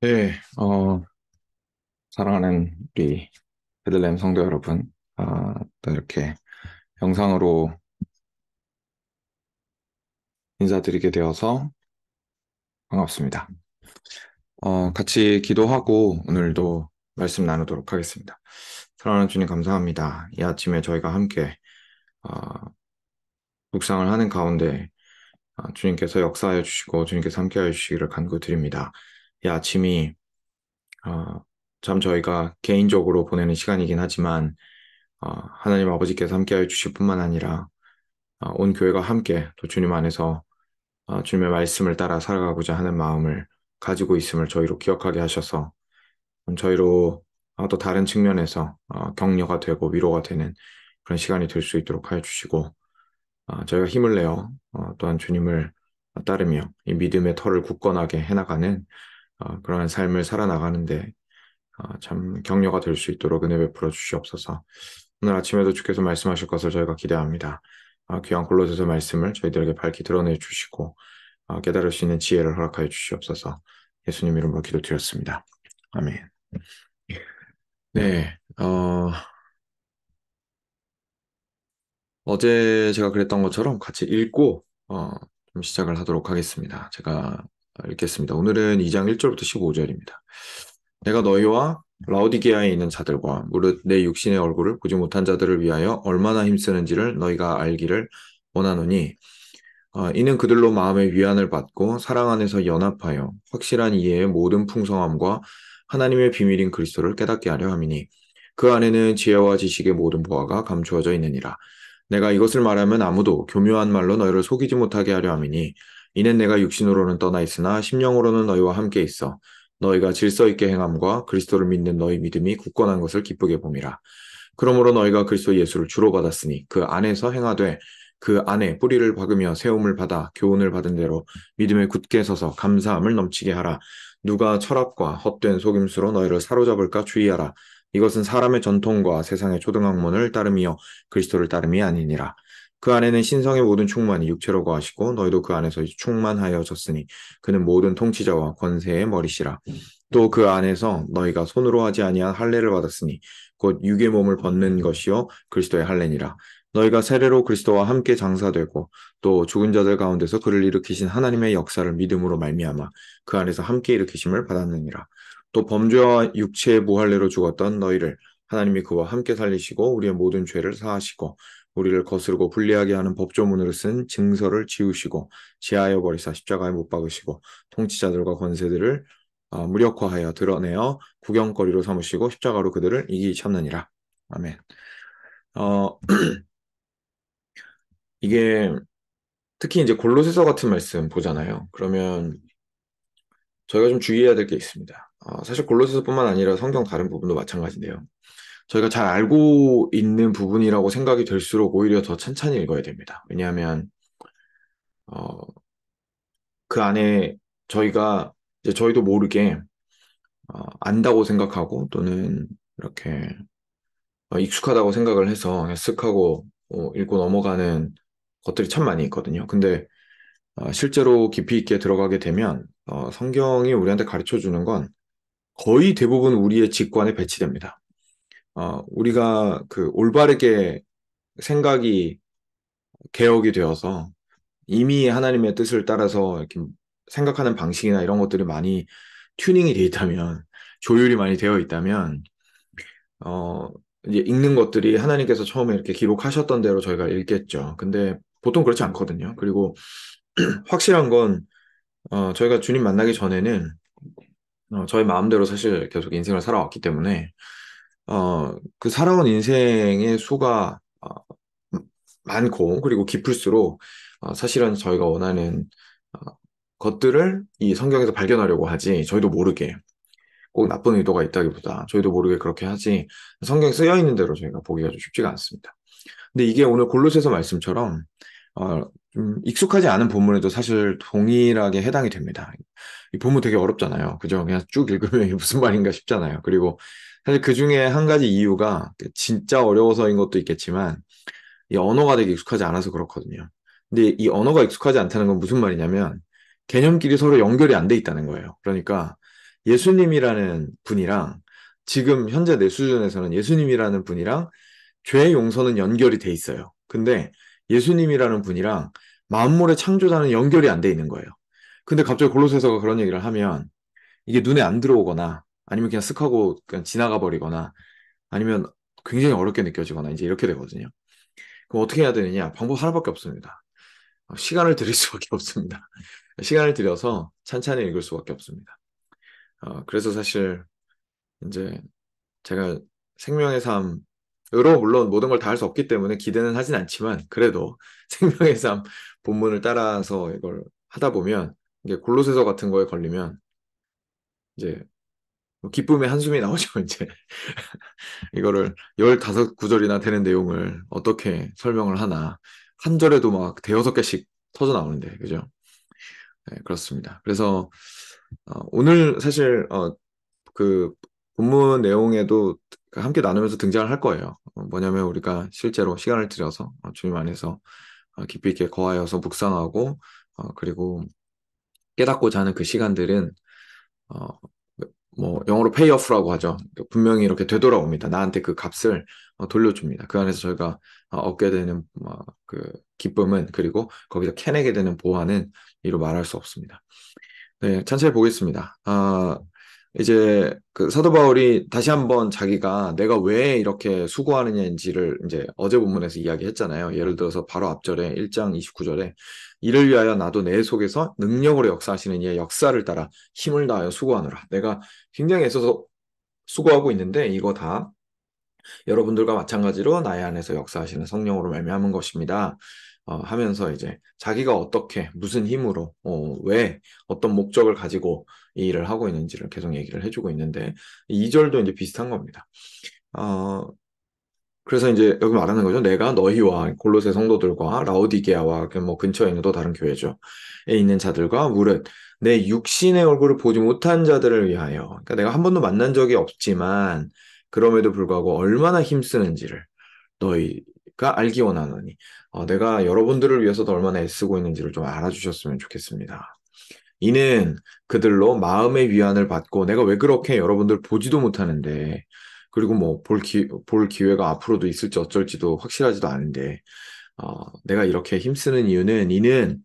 네, 사랑하는 우리 베들레헴 성도 여러분, 또 이렇게 영상으로 인사드리게 되어서 반갑습니다. 같이 기도하고 오늘도 말씀 나누도록 하겠습니다. 사랑하는 주님 감사합니다. 이 아침에 저희가 함께 어, 묵상을 하는 가운데 주님께서 역사하여 주시고 주님께서 함께하여 주시기를 간구드립니다. 이 아침이 어, 참 저희가 개인적으로 보내는 시간이긴 하지만 하나님 아버지께서 함께하여 주실 뿐만 아니라 온 교회가 함께 또 주님 안에서 주님의 말씀을 따라 살아가고자 하는 마음을 가지고 있음을 저희로 기억하게 하셔서 저희로 또 다른 측면에서 격려가 되고 위로가 되는 그런 시간이 될 수 있도록 하여 주시고 저희가 힘을 내어 또한 주님을 따르며 이 믿음의 터를 굳건하게 해나가는 그러한 삶을 살아나가는데 참 격려가 될 수 있도록 은혜 베풀어 주시옵소서. 오늘 아침에도 주께서 말씀하실 것을 저희가 기대합니다. 귀한 골로새서 말씀을 저희들에게 밝히 드러내 주시고 깨달을 수 있는 지혜를 허락하여 주시옵소서. 예수님 이름으로 기도드렸습니다. 아멘. 네, 어제 제가 그랬던 것처럼 같이 읽고 좀 시작을 하도록 하겠습니다. 제가 읽겠습니다. 오늘은 2장 1절부터 15절입니다. 내가 너희와 라오디게아에 있는 자들과 무릇 내 육신의 얼굴을 보지 못한 자들을 위하여 얼마나 힘쓰는지를 너희가 알기를 원하노니 이는 그들로 마음의 위안을 받고 사랑 안에서 연합하여 확실한 이해의 모든 풍성함과 하나님의 비밀인 그리스도를 깨닫게 하려 함이니 그 안에는 지혜와 지식의 모든 보화가 감추어져 있느니라. 내가 이것을 말하면 아무도 교묘한 말로 너희를 속이지 못하게 하려 함이니 이는 내가 육신으로는 떠나 있으나 심령으로는 너희와 함께 있어 너희가 질서 있게 행함과 그리스도를 믿는 너희 믿음이 굳건한 것을 기쁘게 봄이라. 그러므로 너희가 그리스도 예수를 주로 받았으니 그 안에서 행하되 그 안에 뿌리를 박으며 세움을 받아 교훈을 받은 대로 믿음에 굳게 서서 감사함을 넘치게 하라. 누가 철학과 헛된 속임수로 너희를 사로잡을까 주의하라. 이것은 사람의 전통과 세상의 초등학문을 따름이요 그리스도를 따름이 아니니라. 그 안에는 신성의 모든 충만이 육체로 거하시고 너희도 그 안에서 충만하여졌으니 그는 모든 통치자와 권세의 머리시라. 또 그 안에서 너희가 손으로 하지 아니한 할례를 받았으니 곧 육의 몸을 벗는 것이요 그리스도의 할례니라. 너희가 세례로 그리스도와 함께 장사되고 또 죽은 자들 가운데서 그를 일으키신 하나님의 역사를 믿음으로 말미암아 그 안에서 함께 일으키심을 받았느니라. 또 범죄와 육체의 무할례로 죽었던 너희를 하나님이 그와 함께 살리시고 우리의 모든 죄를 사하시고 우리를 거스르고 불리하게 하는 법조문으로 쓴 증서를 지우시고 제하여 버리사 십자가에 못 박으시고 통치자들과 권세들을 무력화하여 드러내어 구경거리로 삼으시고 십자가로 그들을 이기 참느니라. 아멘. 어, 이게 특히 이제 골로새서 같은 말씀 보잖아요. 그러면 저희가 좀 주의해야 될 게 있습니다. 사실 골로새서뿐만 아니라 성경 다른 부분도 마찬가지인데요. 저희가 잘 알고 있는 부분이라고 생각이 될수록 오히려 더 찬찬히 읽어야 됩니다. 왜냐하면 어, 그 안에 저희가 이제 저희도 모르게 안다고 생각하고 또는 이렇게 익숙하다고 생각을 해서 그냥 쓱 하고 읽고 넘어가는 것들이 참 많이 있거든요. 근데 실제로 깊이 있게 들어가게 되면 성경이 우리한테 가르쳐 주는 건 거의 대부분 우리의 직관에 배치됩니다. 우리가 그 올바르게 생각이 개혁이 되어서 이미 하나님의 뜻을 따라서 이렇게 생각하는 방식이나 이런 것들이 많이 튜닝이 돼 있다면, 조율이 많이 되어 있다면, 어, 이제 읽는 것들이 하나님께서 처음에 이렇게 기록하셨던 대로 저희가 읽겠죠. 근데 보통 그렇지 않거든요. 그리고 확실한 건, 저희가 주님 만나기 전에는, 저희 마음대로 사실 계속 인생을 살아왔기 때문에, 그 살아온 인생의 수가, 많고, 그리고 깊을수록, 사실은 저희가 원하는, 어, 것들을 이 성경에서 발견하려고 하지, 저희도 모르게. 꼭 나쁜 의도가 있다기보다 저희도 모르게 그렇게 하지 성경에 쓰여 있는 대로 저희가 보기가 좀 쉽지가 않습니다. 근데 이게 오늘 골로새서 말씀처럼 좀 익숙하지 않은 본문에도 사실 동일하게 해당이 됩니다. 이 본문 되게 어렵잖아요. 그죠? 그냥 쭉 읽으면 이게 무슨 말인가 싶잖아요. 그리고 사실 그 중에 한 가지 이유가 진짜 어려워서인 것도 있겠지만 이 언어가 되게 익숙하지 않아서 그렇거든요. 근데 이 언어가 익숙하지 않다는 건 무슨 말이냐면 개념끼리 서로 연결이 안 돼 있다는 거예요. 그러니까 예수님이라는 분이랑 지금 현재 내 수준에서는 예수님이라는 분이랑 죄 용서는 연결이 돼 있어요. 근데 예수님이라는 분이랑 만물의 창조자는 연결이 안 돼 있는 거예요. 근데 갑자기 골로새서가 그런 얘기를 하면 이게 눈에 안 들어오거나 아니면 그냥 쓱 하고 그냥 지나가 버리거나 아니면 굉장히 어렵게 느껴지거나 이제 이렇게 되거든요. 그럼 어떻게 해야 되느냐? 방법 하나밖에 없습니다. 시간을 들일 수밖에 없습니다. 시간을 들여서 찬찬히 읽을 수밖에 없습니다. 그래서 사실 이제 제가 생명의 삶으로 물론 모든 걸 다 할 수 없기 때문에 기대는 하진 않지만 그래도 생명의 삶 본문을 따라서 이걸 하다 보면 이게 골로새서 같은 거에 걸리면 이제 뭐 기쁨의 한숨이 나오죠, 이제. 이거를 15구절이나 되는 내용을 어떻게 설명을 하나. 한 절에도 막 대여섯 개씩 터져 나오는데, 그죠? 네, 그렇습니다. 그래서 오늘 사실 그 본문 내용에도 함께 나누면서 등장을 할 거예요. 뭐냐면 우리가 실제로 시간을 들여서 주님 안에서 깊이 있게 거하여서 묵상하고 그리고 깨닫고자 하는 그 시간들은 어, 뭐 영어로 페이오프라고 하죠. 분명히 이렇게 되돌아옵니다. 나한테 그 값을 돌려줍니다. 그 안에서 저희가 얻게 되는 그 기쁨은 그리고 거기서 캐내게 되는 보화는 이루 말할 수 없습니다. 네, 천천히 보겠습니다. 이제 그 사도 바울이 다시 한번 자기가 내가 왜 이렇게 수고하느냐인지를 이제 어제 본문에서 이야기했잖아요. 예를 들어서 바로 앞절에 1장 29절에 이를 위하여 나도 내 속에서 능력으로 역사하시는 이의 역사를 따라 힘을 다하여 수고하노라. 내가 굉장히 애써서 수고하고 있는데 이거 다 여러분들과 마찬가지로 나의 안에서 역사하시는 성령으로 말미암은 것입니다. 하면서 이제 자기가 어떻게 무슨 힘으로 왜 어떤 목적을 가지고 이 일을 하고 있는지를 계속 얘기를 해주고 있는데 2절도 이제 비슷한 겁니다. 어, 그래서 이제 여기 말하는 거죠. 내가 너희와 골로새 성도들과 라오디게아와 그 뭐 근처에 있는 또 다른 교회죠. 에 있는 자들과 무릇 내 육신의 얼굴을 보지 못한 자들을 위하여. 그러니까 내가 한 번도 만난 적이 없지만 그럼에도 불구하고 얼마나 힘쓰는지를 너희가 알기 원하노니 내가 여러분들을 위해서도 얼마나 애쓰고 있는지를 좀 알아주셨으면 좋겠습니다. 이는 그들로 마음의 위안을 받고 내가 왜 그렇게 여러분들 보지도 못하는데 그리고 뭐 볼 기회가 앞으로도 있을지 어쩔지도 확실하지도 않은데 내가 이렇게 힘쓰는 이유는 이는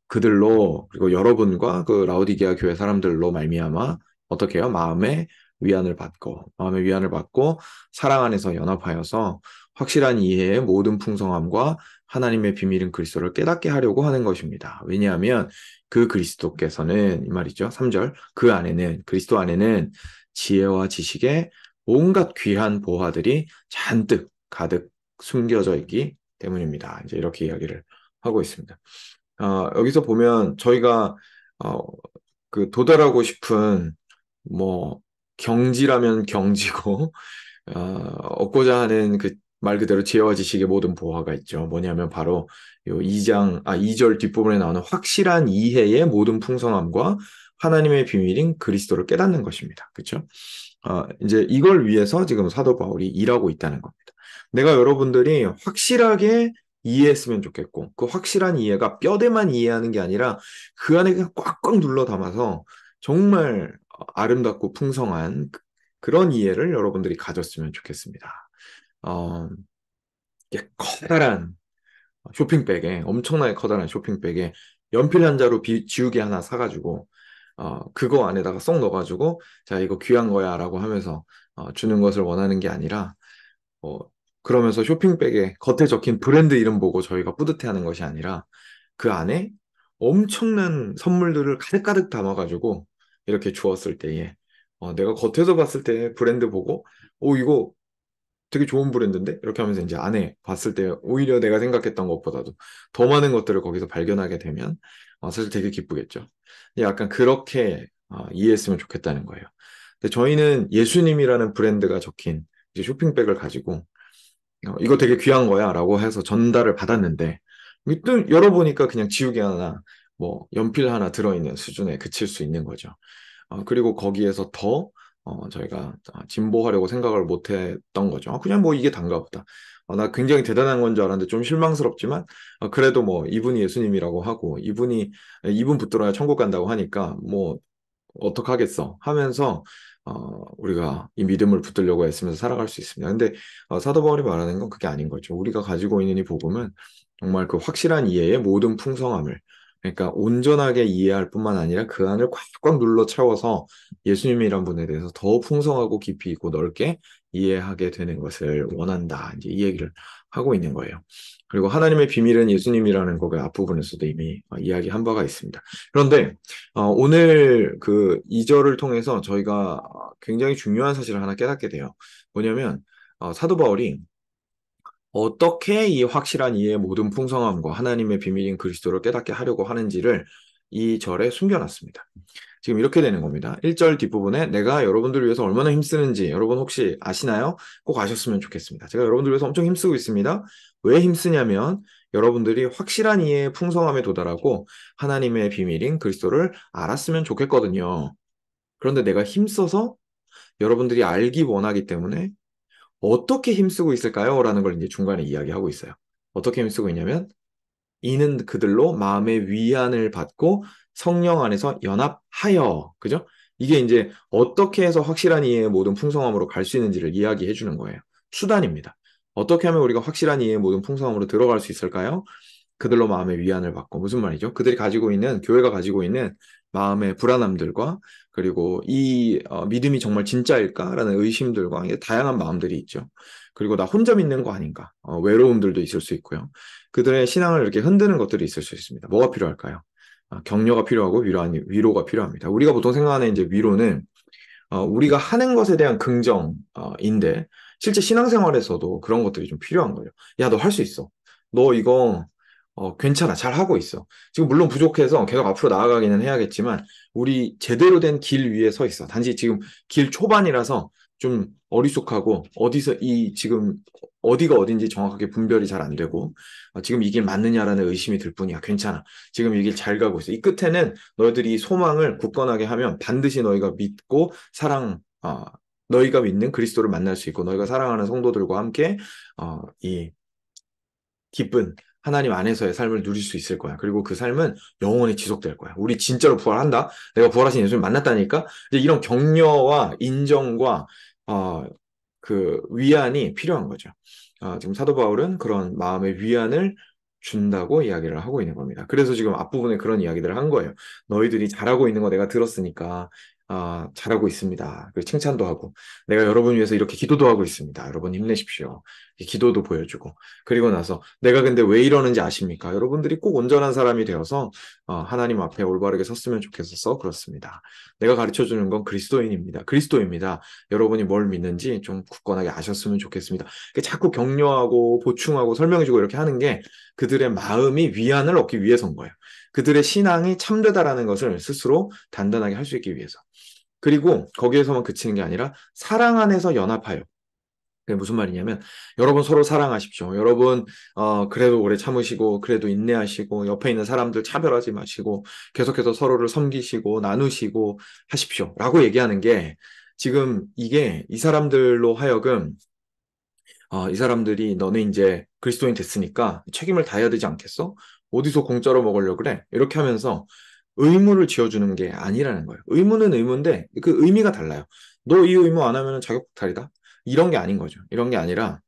그들로 그리고 여러분과 그 라오디게아 교회 사람들로 말미암아 어떻게 해요? 마음의 위안을 받고 사랑 안에서 연합하여서 확실한 이해의 모든 풍성함과 하나님의 비밀인 그리스도를 깨닫게 하려고 하는 것입니다. 왜냐하면 그 그리스도께서는 이 말이죠. 3절 그 안에는 그리스도 안에는 지혜와 지식의 온갖 귀한 보화들이 잔뜩 가득 숨겨져 있기 때문입니다. 이제 이렇게 이야기를 하고 있습니다. 여기서 보면 저희가 어, 그 도달하고 싶은 뭐 경지라면 경지고 얻고자 하는 그 말 그대로 지혜와 지식의 모든 보화가 있죠. 뭐냐면 바로 요 2절 뒷부분에 나오는 확실한 이해의 모든 풍성함과 하나님의 비밀인 그리스도를 깨닫는 것입니다. 그렇죠? 이제 이걸 위해서 지금 사도 바울이 일하고 있다는 겁니다. 내가 여러분들이 확실하게 이해했으면 좋겠고, 그 확실한 이해가 뼈대만 이해하는 게 아니라 그 안에 그냥 꽉꽉 눌러 담아서 정말 아름답고 풍성한 그런 이해를 여러분들이 가졌으면 좋겠습니다. 어, 이게 커다란 쇼핑백에, 엄청나게 커다란 쇼핑백에 연필 한 자루 지우개 하나 사가지고, 그거 안에다가 쏙 넣어가지고, 자, 이거 귀한 거야 라고 하면서 주는 것을 원하는 게 아니라, 어, 그러면서 쇼핑백에 겉에 적힌 브랜드 이름 보고 저희가 뿌듯해하는 것이 아니라, 그 안에 엄청난 선물들을 가득가득 담아가지고, 이렇게 주었을 때에, 내가 겉에서 봤을 때 브랜드 보고, 오, 이거 되게 좋은 브랜드인데? 이렇게 하면서 이제 안에 봤을 때 오히려 내가 생각했던 것보다도 더 많은 것들을 거기서 발견하게 되면 사실 되게 기쁘겠죠. 약간 그렇게 이해했으면 좋겠다는 거예요. 근데 저희는 예수님이라는 브랜드가 적힌 이제 쇼핑백을 가지고 이거 되게 귀한 거야 라고 해서 전달을 받았는데 또 열어보니까 그냥 지우개 하나 뭐 연필 하나 들어있는 수준에 그칠 수 있는 거죠. 그리고 거기에서 더 저희가 진보하려고 생각을 못 했던 거죠. 그냥 뭐 이게 단가 보다. 나 굉장히 대단한 건 줄 알았는데 좀 실망스럽지만 그래도 뭐 이분이 예수님이라고 하고 이분 붙들어야 천국 간다고 하니까 뭐 어떡하겠어 하면서 우리가 이 믿음을 붙들려고 애쓰면서 살아갈 수 있습니다. 근데 사도 바울이 말하는 건 그게 아닌 거죠. 우리가 가지고 있는 이 복음은 정말 그 확실한 이해의 모든 풍성함을, 그러니까 온전하게 이해할 뿐만 아니라 그 안을 꽉꽉 눌러 채워서 예수님이란 분에 대해서 더 풍성하고 깊이 있고 넓게 이해하게 되는 것을 원한다. 이제 이 얘기를 하고 있는 거예요. 그리고 하나님의 비밀은 예수님이라는 거그 앞부분에서도 이미 이야기한 바가 있습니다. 그런데 오늘 그 2절을 통해서 저희가 굉장히 중요한 사실을 하나 깨닫게 돼요. 뭐냐면 사도 바울이 어떻게 이 확실한 이해의 모든 풍성함과 하나님의 비밀인 그리스도를 깨닫게 하려고 하는지를 이 절에 숨겨놨습니다. 지금 이렇게 되는 겁니다. 1절 뒷부분에 내가 여러분들을 위해서 얼마나 힘쓰는지 여러분 혹시 아시나요? 꼭 아셨으면 좋겠습니다. 제가 여러분들을 위해서 엄청 힘쓰고 있습니다. 왜 힘쓰냐면 여러분들이 확실한 이해의 풍성함에 도달하고 하나님의 비밀인 그리스도를 알았으면 좋겠거든요. 그런데 내가 힘써서 여러분들이 알기 원하기 때문에 어떻게 힘쓰고 있을까요? 라는 걸 이제 중간에 이야기하고 있어요. 어떻게 힘쓰고 있냐면 이는 그들로 마음의 위안을 받고 성령 안에서 연합하여, 그죠? 이게 이제 어떻게 해서 확실한 이해의 모든 풍성함으로 갈 수 있는지를 이야기해 주는 거예요. 수단입니다. 어떻게 하면 우리가 확실한 이해의 모든 풍성함으로 들어갈 수 있을까요? 그들로 마음의 위안을 받고. 무슨 말이죠? 그들이 가지고 있는, 교회가 가지고 있는 마음의 불안함들과 그리고 이 믿음이 정말 진짜일까라는 의심들과 다양한 마음들이 있죠. 그리고 나 혼자 믿는 거 아닌가? 외로움들도 있을 수 있고요. 그들의 신앙을 이렇게 흔드는 것들이 있을 수 있습니다. 뭐가 필요할까요? 격려가 필요하고 위로가 필요합니다. 우리가 보통 생각하는 이제 위로는 우리가 하는 것에 대한 긍정인데 실제 신앙생활에서도 그런 것들이 좀 필요한 거예요. 야, 너 할 수 있어. 너 이거 괜찮아. 잘 하고 있어. 지금 물론 부족해서 계속 앞으로 나아가기는 해야겠지만 우리 제대로 된 길 위에 서 있어. 단지 지금 길 초반이라서 좀 어리숙하고 어디서 이 지금 어디가 어딘지 정확하게 분별이 잘 안 되고 지금 이 길 맞느냐라는 의심이 들 뿐이야. 괜찮아. 지금 이 길 잘 가고 있어. 이 끝에는 너희들이 소망을 굳건하게 하면 반드시 너희가 믿고 너희가 믿는 그리스도를 만날 수 있고 너희가 사랑하는 성도들과 함께 이 기쁜 하나님 안에서의 삶을 누릴 수 있을 거야. 그리고 그 삶은 영원히 지속될 거야. 우리 진짜로 부활한다. 내가 부활하신 예수님 만났다니까. 이제 이런 격려와 인정과 어, 그 위안이 필요한 거죠. 지금 사도 바울은 그런 마음의 위안을 준다고 이야기를 하고 있는 겁니다. 그래서 지금 앞부분에 그런 이야기들을 한 거예요. 너희들이 잘하고 있는 거 내가 들었으니까 잘하고 있습니다. 그 칭찬도 하고 내가 여러분 위해서 이렇게 기도도 하고 있습니다. 여러분 힘내십시오. 기도도 보여주고 그리고 나서 내가 근데 왜 이러는지 아십니까? 여러분들이 꼭 온전한 사람이 되어서 하나님 앞에 올바르게 섰으면 좋겠어서 그렇습니다. 내가 가르쳐주는 건 그리스도인입니다. 그리스도입니다. 여러분이 뭘 믿는지 좀 굳건하게 아셨으면 좋겠습니다. 자꾸 격려하고 보충하고 설명해주고 이렇게 하는 게 그들의 마음이 위안을 얻기 위해서인 거예요. 그들의 신앙이 참되다라는 것을 스스로 단단하게 할 수 있기 위해서. 그리고 거기에서만 그치는 게 아니라 사랑 안에서 연합하여. 그게 무슨 말이냐면 여러분 서로 사랑하십시오. 여러분 그래도 오래 참으시고 그래도 인내하시고 옆에 있는 사람들 차별하지 마시고 계속해서 서로를 섬기시고 나누시고 하십시오. 라고 얘기하는 게 지금 이게 이 사람들로 하여금 이 사람들이 너네 이제 그리스도인 됐으니까 책임을 다해야 되지 않겠어? 어디서 공짜로 먹으려고 그래? 이렇게 하면서 의무를 지어주는 게 아니라는 거예요. 의무는 의무인데 그 의미가 달라요. 너 이 의무 안 하면 자격탈이다? 이런 게 아닌 거죠. 이런 게 아니라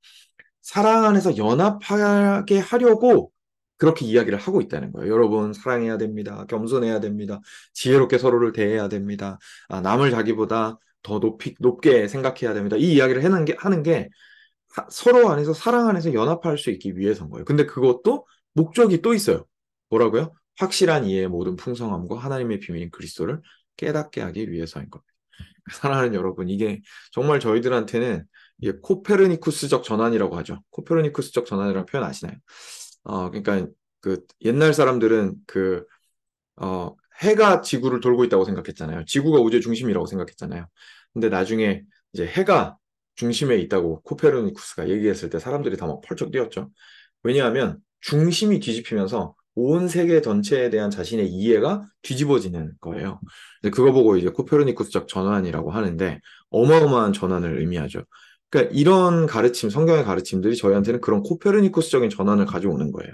사랑 안에서 연합하게 하려고 그렇게 이야기를 하고 있다는 거예요. 여러분, 사랑해야 됩니다. 겸손해야 됩니다. 지혜롭게 서로를 대해야 됩니다. 남을 자기보다 더 높게 생각해야 됩니다. 이 이야기를 하는 게 서로 안에서 사랑 안에서 연합할 수 있기 위해서인 거예요. 근데 그것도 목적이 또 있어요. 뭐라고요? 확실한 이해의 모든 풍성함과 하나님의 비밀인 그리스도를 깨닫게 하기 위해서인 겁니다. 사랑하는 여러분, 이게 정말 저희들한테는 이게 코페르니쿠스적 전환이라고 하죠. 코페르니쿠스적 전환이라는 표현 아시나요? 그러니까 그 옛날 사람들은 해가 지구를 돌고 있다고 생각했잖아요. 지구가 우주의 중심이라고 생각했잖아요. 근데 나중에 이제 해가 중심에 있다고 코페르니쿠스가 얘기했을 때 사람들이 다 막 펄쩍 뛰었죠. 왜냐하면 중심이 뒤집히면서 온 세계 전체에 대한 자신의 이해가 뒤집어지는 거예요. 그거 보고 이제 코페르니쿠스적 전환이라고 하는데 어마어마한 전환을 의미하죠. 그러니까 이런 가르침, 성경의 가르침들이 저희한테는 그런 코페르니쿠스적인 전환을 가져오는 거예요.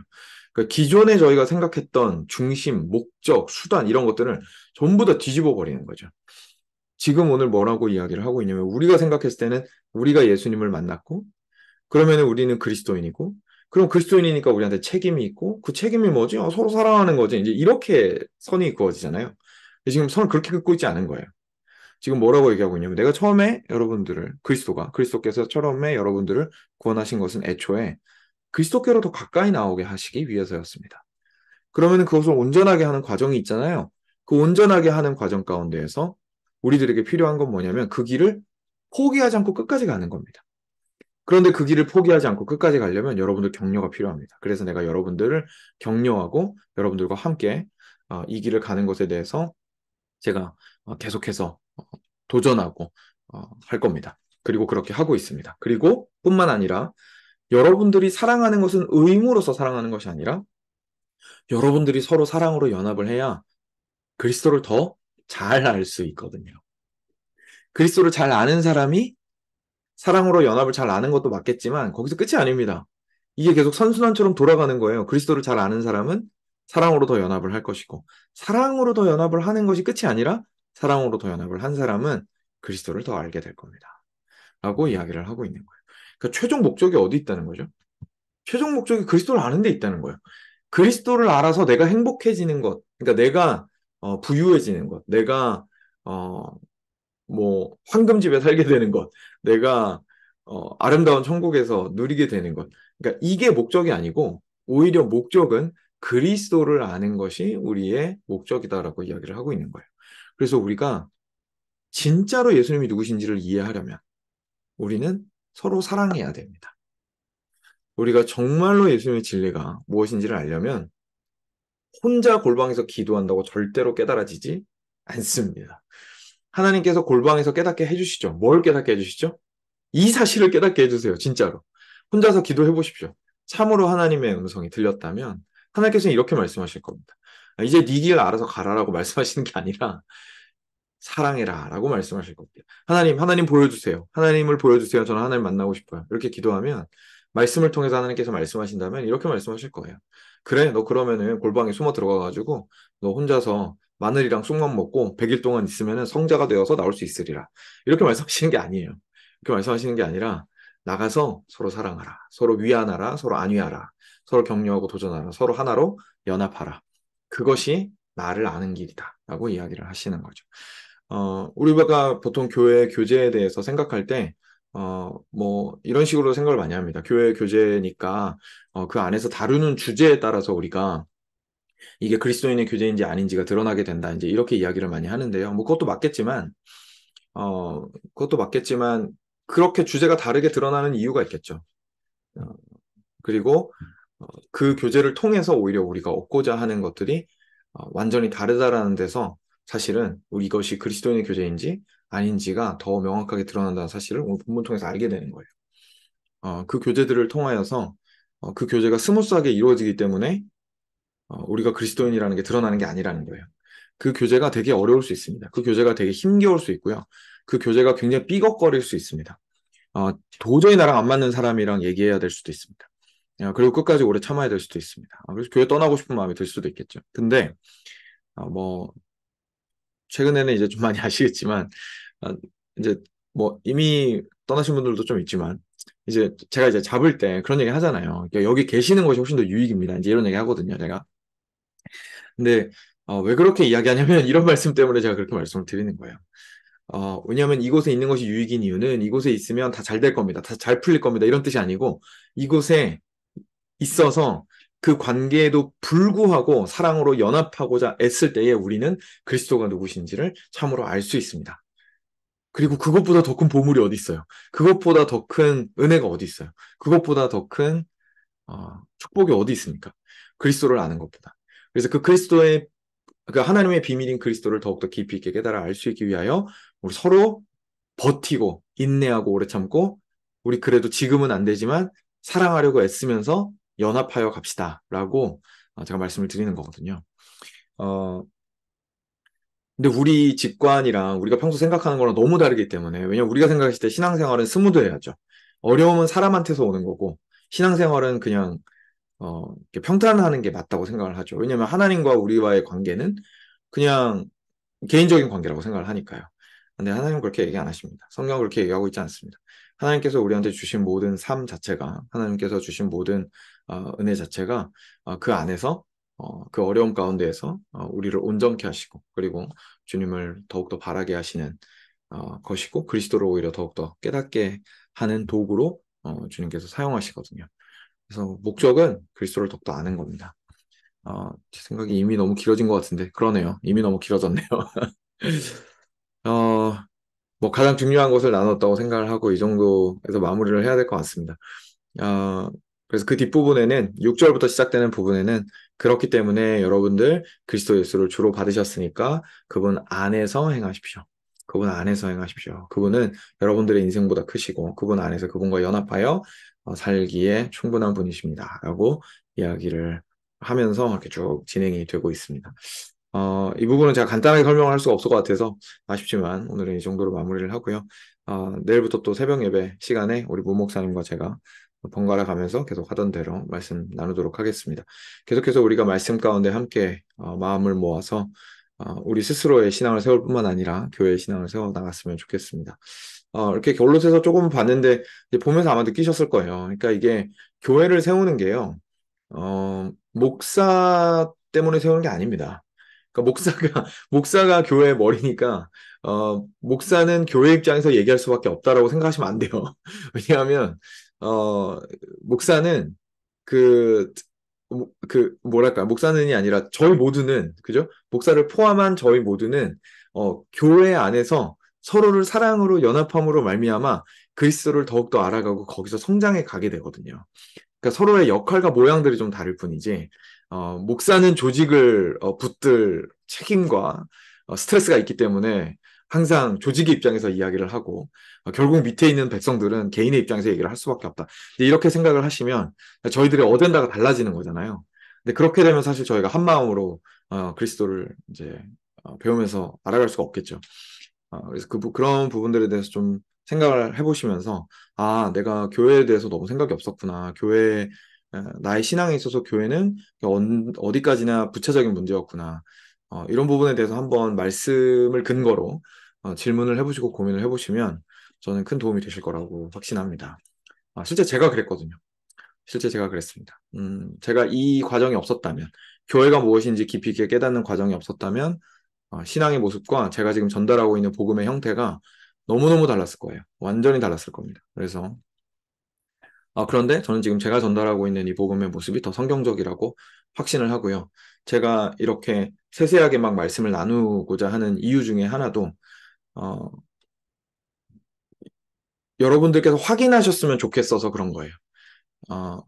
그러니까 기존에 저희가 생각했던 중심, 목적, 수단 이런 것들을 전부 다 뒤집어 버리는 거죠. 지금 오늘 뭐라고 이야기를 하고 있냐면 우리가 생각했을 때는 우리가 예수님을 만났고 그러면 우리는 그리스도인이고 그럼 그리스도인이니까 우리한테 책임이 있고 그 책임이 뭐지? 서로 사랑하는 거지. 이제 이렇게 선이 그어지잖아요. 지금 선을 그렇게 긋고 있지 않은 거예요. 지금 뭐라고 얘기하고 있냐면 내가 처음에 여러분들을 그리스도께서 처음에 여러분들을 구원하신 것은 애초에 그리스도께로 더 가까이 나오게 하시기 위해서였습니다. 그러면 그것을 온전하게 하는 과정이 있잖아요. 그 온전하게 하는 과정 가운데에서 우리들에게 필요한 건 뭐냐면 그 길을 포기하지 않고 끝까지 가는 겁니다. 그런데 그 길을 포기하지 않고 끝까지 가려면 여러분들 격려가 필요합니다. 그래서 내가 여러분들을 격려하고 여러분들과 함께 이 길을 가는 것에 대해서 제가 계속해서 도전하고 할 겁니다. 그리고 그렇게 하고 있습니다. 그리고 뿐만 아니라 여러분들이 사랑하는 것은 의무로서 사랑하는 것이 아니라 여러분들이 서로 사랑으로 연합을 해야 그리스도를 더 잘 알 수 있거든요. 그리스도를 잘 아는 사람이 사랑으로 연합을 잘 아는 것도 맞겠지만 거기서 끝이 아닙니다. 이게 계속 선순환처럼 돌아가는 거예요. 그리스도를 잘 아는 사람은 사랑으로 더 연합을 할 것이고 사랑으로 더 연합을 하는 것이 끝이 아니라 사랑으로 더 연합을 한 사람은 그리스도를 더 알게 될 겁니다. 라고 이야기를 하고 있는 거예요. 그러니까 최종 목적이 어디 있다는 거죠? 최종 목적이 그리스도를 아는 데 있다는 거예요. 그리스도를 알아서 내가 행복해지는 것, 그러니까 내가 부유해지는 것, 내가 어, 뭐 황금집에 살게 되는 것, 내가 아름다운 천국에서 누리게 되는 것. 그러니까 이게 목적이 아니고 오히려 목적은 그리스도를 아는 것이 우리의 목적이다라고 이야기를 하고 있는 거예요. 그래서 우리가 진짜로 예수님이 누구신지를 이해하려면 우리는 서로 사랑해야 됩니다. 우리가 정말로 예수님의 진리가 무엇인지를 알려면 혼자 골방에서 기도한다고 절대로 깨달아지지 않습니다. 하나님께서 골방에서 깨닫게 해주시죠. 뭘 깨닫게 해주시죠? 이 사실을 깨닫게 해주세요. 진짜로. 혼자서 기도해 보십시오. 참으로 하나님의 음성이 들렸다면 하나님께서는 이렇게 말씀하실 겁니다. 이제 네 길 알아서 가라라고 말씀하시는 게 아니라 사랑해라 라고 말씀하실 겁니다. 하나님 보여주세요. 하나님을 보여주세요. 저는 하나님 만나고 싶어요. 이렇게 기도하면 말씀을 통해서 하나님께서 말씀하신다면 이렇게 말씀하실 거예요. 그래, 너 그러면은 골방에 숨어 들어가가지고 너 혼자서 마늘이랑 쑥만 먹고 100일 동안 있으면은 성자가 되어서 나올 수 있으리라. 이렇게 말씀하시는 게 아니에요. 이렇게 말씀하시는 게 아니라 나가서 서로 사랑하라. 서로 위안하라. 서로 안위하라. 서로 격려하고 도전하라. 서로 하나로 연합하라. 그것이 나를 아는 길이다. 라고 이야기를 하시는 거죠. 우리가 보통 교회 교제에 대해서 생각할 때, 뭐, 이런 식으로 생각을 많이 합니다. 교회 교제니까, 그 안에서 다루는 주제에 따라서 우리가 이게 그리스도인의 교제인지 아닌지가 드러나게 된다. 이제 이렇게 이야기를 많이 하는데요. 뭐, 그것도 맞겠지만, 그렇게 주제가 다르게 드러나는 이유가 있겠죠. 어, 그리고 그 교제를 통해서 오히려 우리가 얻고자 하는 것들이 완전히 다르다라는 데서 사실은 이것이 그리스도인의 교제인지 아닌지가 더 명확하게 드러난다는 사실을 오늘 본문 통해서 알게 되는 거예요. 그 교제들을 통하여서 그 교제가 스무스하게 이루어지기 때문에 우리가 그리스도인이라는 게 드러나는 게 아니라는 거예요. 그 교제가 되게 어려울 수 있습니다. 그 교제가 되게 힘겨울 수 있고요. 그 교제가 굉장히 삐걱거릴 수 있습니다. 도저히 나랑 안 맞는 사람이랑 얘기해야 될 수도 있습니다. 그리고 끝까지 오래 참아야 될 수도 있습니다. 그래서 교회 떠나고 싶은 마음이 들 수도 있겠죠. 근데 뭐 최근에는 이제 좀 많이 아시겠지만 이제 뭐 이미 떠나신 분들도 좀 있지만 이제 제가 이제 잡을 때 그런 얘기 하잖아요. 그러니까 여기 계시는 것이 훨씬 더 유익입니다. 이제 이런 얘기 하거든요, 제가. 근데 왜 그렇게 이야기하냐면 이런 말씀 때문에 제가 그렇게 말씀을 드리는 거예요. 왜냐하면 이곳에 있는 것이 유익인 이유는 이곳에 있으면 다 잘 될 겁니다. 다 잘 풀릴 겁니다. 이런 뜻이 아니고 이곳에 있어서 그 관계에도 불구하고 사랑으로 연합하고자 애쓸 때에 우리는 그리스도가 누구신지를 참으로 알 수 있습니다. 그리고 그것보다 더 큰 보물이 어디 있어요? 그것보다 더 큰 은혜가 어디 있어요? 그것보다 더 큰 축복이 어디 있습니까? 그리스도를 아는 것보다. 그래서 그 하나님의 비밀인 그리스도를 더욱더 깊이 있게 깨달아 알 수 있기 위하여 우리 서로 버티고 인내하고 오래 참고 우리 그래도 지금은 안 되지만 사랑하려고 애쓰면서 연합하여 갑시다라고 제가 말씀을 드리는 거거든요. 어, 근데 우리 직관이랑 우리가 평소 생각하는 거랑 너무 다르기 때문에 왜냐면 우리가 생각했을 때 신앙생활은 스무드해야죠. 어려움은 사람한테서 오는 거고 신앙생활은 그냥 이렇게 평탄하는 게 맞다고 생각을 하죠. 왜냐하면 하나님과 우리와의 관계는 그냥 개인적인 관계라고 생각을 하니까요. 근데 하나님은 그렇게 얘기 안 하십니다. 성경은 그렇게 얘기하고 있지 않습니다. 하나님께서 우리한테 주신 모든 삶 자체가, 하나님께서 주신 모든 은혜 자체가 그 안에서 그 어려움 가운데에서 우리를 온전케 하시고, 그리고 주님을 더욱더 바라게 하시는 것이고, 그리스도를 오히려 더욱더 깨닫게 하는 도구로 주님께서 사용하시거든요. 그래서 목적은 그리스도를 더욱더 아는 겁니다. 제 생각이 이미 너무 길어진 것 같은데, 그러네요. 이미 너무 길어졌네요. 어, 뭐 가장 중요한 것을 나눴다고 생각을 하고 이 정도에서 마무리를 해야 될 것 같습니다. 어, 그래서 그 뒷부분에는 6절부터 시작되는 부분에는 그렇기 때문에 여러분들 그리스도 예수를 주로 받으셨으니까 그분 안에서 행하십시오. 그분 안에서 행하십시오. 그분은 여러분들의 인생보다 크시고 그분 안에서 그분과 연합하여 살기에 충분한 분이십니다. 라고 이야기를 하면서 이렇게 쭉 진행이 되고 있습니다. 이 부분은 제가 간단하게 설명을 할 수가 없을 것 같아서 아쉽지만 오늘은 이 정도로 마무리를 하고요. 내일부터 또 새벽 예배 시간에 우리 문 목사님과 제가 번갈아 가면서 계속 하던 대로 말씀 나누도록 하겠습니다. 계속해서 우리가 말씀 가운데 함께 마음을 모아서 우리 스스로의 신앙을 세울 뿐만 아니라 교회의 신앙을 세워 나갔으면 좋겠습니다. 이렇게 결론에서 조금 봤는데 이제 보면서 아마 느끼셨을 거예요. 그러니까 이게 교회를 세우는 게요. 목사 때문에 세우는 게 아닙니다. 그러니까 목사가 교회의 머리니까, 목사는 교회 입장에서 얘기할 수밖에 없다라고 생각하시면 안 돼요. 왜냐하면, 어, 목사는 그, 뭐랄까, 목사는이 아니라 저희 모두는, 그죠? 목사를 포함한 저희 모두는, 교회 안에서 서로를 사랑으로 연합함으로 말미암아 그리스도를 더욱더 알아가고 거기서 성장해 가게 되거든요. 그러니까 서로의 역할과 모양들이 좀 다를 뿐이지, 목사는 조직을 붙들 책임과 스트레스가 있기 때문에 항상 조직의 입장에서 이야기를 하고, 결국 밑에 있는 백성들은 개인의 입장에서 얘기를 할 수밖에 없다. 근데 이렇게 생각을 하시면 저희들의 어젠다가 달라지는 거잖아요. 근데 그렇게 되면 사실 저희가 한 마음으로 그리스도를 이제 배우면서 알아갈 수가 없겠죠. 그래서 그런 부분들에 대해서 좀 생각을 해보시면서, 내가 교회에 대해서 너무 생각이 없었구나. 나의 신앙에 있어서 교회는 어디까지나 부차적인 문제였구나. 이런 부분에 대해서 한번 말씀을 근거로 질문을 해보시고 고민을 해보시면 저는 큰 도움이 되실 거라고 확신합니다. 실제 제가 그랬거든요. 실제 제가 그랬습니다. 제가 이 과정이 없었다면, 교회가 무엇인지 깊이 있게 깨닫는 과정이 없었다면, 신앙의 모습과 제가 지금 전달하고 있는 복음의 형태가 너무너무 달랐을 거예요. 완전히 달랐을 겁니다. 그래서, 그런데 저는 지금 제가 전달하고 있는 이 복음의 모습이 더 성경적이라고 확신을 하고요. 제가 이렇게 세세하게 막 말씀을 나누고자 하는 이유 중에 하나도, 어, 여러분들께서 확인하셨으면 좋겠어서 그런 거예요. 어,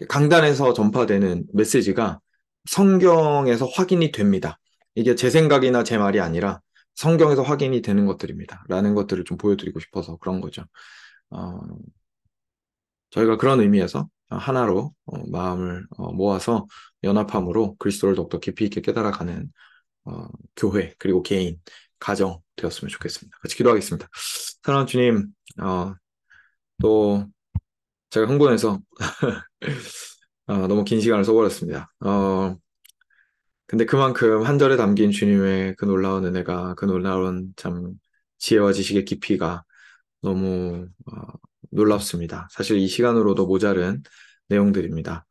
강단에서 전파되는 메시지가 성경에서 확인이 됩니다. 이게 제 생각이나 제 말이 아니라 성경에서 확인이 되는 것들입니다. 라는 것들을 좀 보여드리고 싶어서 그런 거죠. 어, 저희가 그런 의미에서 하나로 마음을 모아서 연합함으로 그리스도를 더욱더 깊이 있게 깨달아가는 교회, 그리고 개인, 가정 되었으면 좋겠습니다. 같이 기도하겠습니다. 사랑하는 주님, 또 제가 흥분해서 너무 긴 시간을 써버렸습니다. 근데 그만큼 한 절에 담긴 주님의 그 놀라운 은혜가, 그 놀라운 참 지혜와 지식의 깊이가 너무 놀랍습니다. 사실 이 시간으로도 모자른 내용들입니다.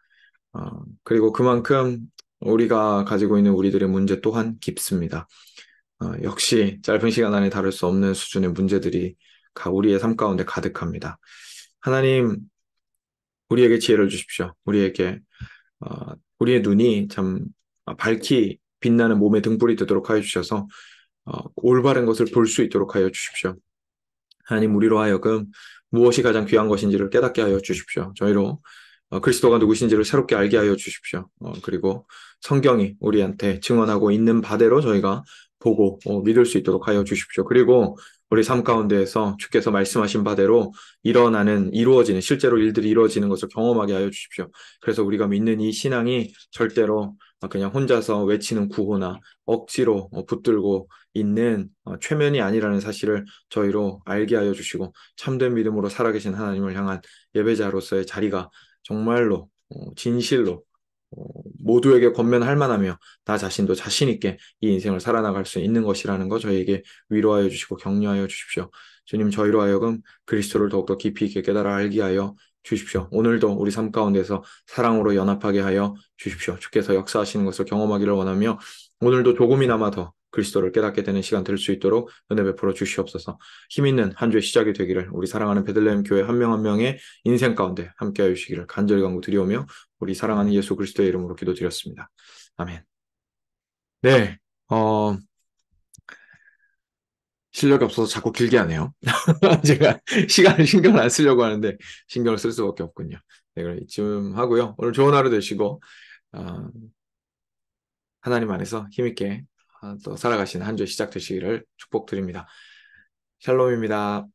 그리고 그만큼 우리가 가지고 있는 우리들의 문제 또한 깊습니다. 역시 짧은 시간 안에 다룰 수 없는 수준의 문제들이 우리의 삶 가운데 가득합니다. 하나님, 우리에게 지혜를 주십시오. 우리의 눈이 참 밝히 빛나는 몸의 등불이 되도록 하여 주셔서 올바른 것을 볼 수 있도록 하여 주십시오. 하나님, 우리로 하여금 무엇이 가장 귀한 것인지를 깨닫게 하여 주십시오. 저희로 그리스도가 누구신지를 새롭게 알게 하여 주십시오. 그리고 성경이 우리한테 증언하고 있는 바대로 저희가 보고 믿을 수 있도록 하여 주십시오. 그리고 우리 삶 가운데에서 주께서 말씀하신 바대로 이루어지는, 실제로 일들이 이루어지는 것을 경험하게 하여 주십시오. 그래서 우리가 믿는 이 신앙이 절대로 그냥 혼자서 외치는 구호나 억지로 붙들고 있는 최면이 아니라는 사실을 저희로 알게 하여 주시고, 참된 믿음으로 살아계신 하나님을 향한 예배자로서의 자리가 정말로 진실로 어, 모두에게 권면할 만하며 나 자신도 자신 있게 이 인생을 살아나갈 수 있는 것이라는 거 저희에게 위로하여 주시고 격려하여 주십시오. 주님, 저희로 하여금 그리스도를 더욱더 깊이 있게 깨달아 알게 하여 주십시오. 오늘도 우리 삶 가운데서 사랑으로 연합하게 하여 주십시오. 주께서 역사하시는 것을 경험하기를 원하며 오늘도 조금이나마 더 그리스도를 깨닫게 되는 시간 될 수 있도록 은혜 베풀어 주시옵소서. 힘 있는 한 주의 시작이 되기를 우리 사랑하는 베들레헴 교회 한 명 한 명의 인생 가운데 함께하여 주시기를 간절히 간구드리오며 우리 사랑하는 예수 그리스도의 이름으로 기도드렸습니다. 아멘. 네, 실력이 없어서 자꾸 길게 하네요. 제가 시간을 신경을 안 쓰려고 하는데 신경을 쓸 수밖에 없군요. 네, 그럼 이쯤 하고요. 오늘 좋은 하루 되시고 어, 하나님 안에서 힘있게 또 살아가시는 한 주 시작 되시기를 축복드립니다. 샬롬입니다.